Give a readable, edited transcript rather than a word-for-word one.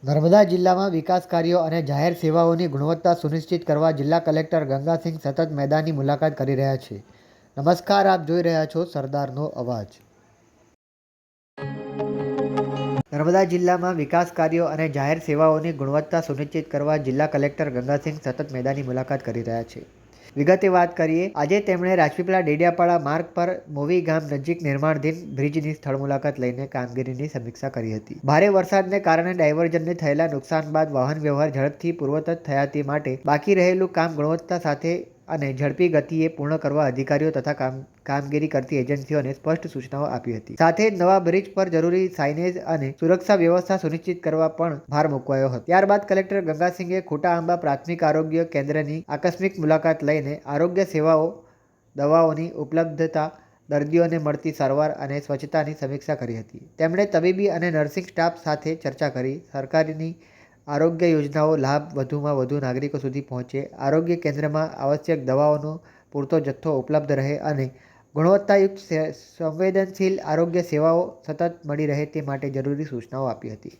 નર્મદા જિલ્લામાં વિકાસ કાર્યો અને જાહેર સેવાઓની ગુણવત્તા સુનિશ્ચિત કરવા જિલ્લા કલેક્ટર ગંગાસિંહ સતત મેદાનની મુલાકાત કરી રહ્યા છે. નમસ્કાર, આપ જોઈ રહ્યા છો સરદારનો અવાજ. નર્મદા જિલ્લામાં વિકાસ કાર્યો અને જાહેર સેવાઓની ગુણવત્તા સુનિશ્ચિત કરવા જિલ્લા કલેક્ટર ગંગાસિંહ સતત મેદાનની મુલાકાત કરી રહ્યા છે. વિગતે વાત કરીએ, આજે તેમણે રાજપીપળા ડેડિયાપાડા માર્ગ પર મોવી ગામ નજીક નિર્માણાધીન બ્રિજની સ્થળ મુલાકાત લઈને કામગીરીની સમીક્ષા કરી હતી. ભારે વરસાદને કારણે ડાયવર્ઝનને થયેલા નુકસાન બાદ વાહન વ્યવહાર ઝડપથી પૂર્વવત થયા તે માટે બાકી રહેલું કામ ગુણવત્તા સાથે અને ઝડપી ગતિએ પૂર્ણ કરવા અધિકારીઓ તથા કામગીરી કરતી એજન્સીઓને સ્પષ્ટ સૂચનાઓ આપી હતી. સાથે જ નવા બ્રિજ પર જરૂરી સાઇનેજ અને સુરક્ષા વ્યવસ્થા સુનિશ્ચિત કરવા પણ ભાર મૂકાયો હતો. ત્યારબાદ કલેક્ટર ગંગાસિંહે ખોટા આંબા પ્રાથમિક આરોગ્ય કેન્દ્રની આકસ્મિક મુલાકાત લઈને આરોગ્ય સેવાઓ, દવાઓની ઉપલબ્ધતા, દર્દીઓને મળતી સારવાર અને સ્વચ્છતાની સમીક્ષા કરી હતી. તેમણે તબીબી અને નર્સિંગ સ્ટાફ સાથે ચર્ચા કરી સરકારની આરોગ્ય યોજનાઓ લાભ વધુમાં વધુ નાગરિકો સુધી પહોંચે, આરોગ્ય કેન્દ્રમાં આવશ્યક દવાઓનો પૂરતો જથ્થો ઉપલબ્ધ રહે અને ગુણવત્તાયુક્ત સંવેદનશીલ આરોગ્ય સેવાઓ સતત મળી રહે તે માટે જરૂરી સૂચનાઓ આપી હતી.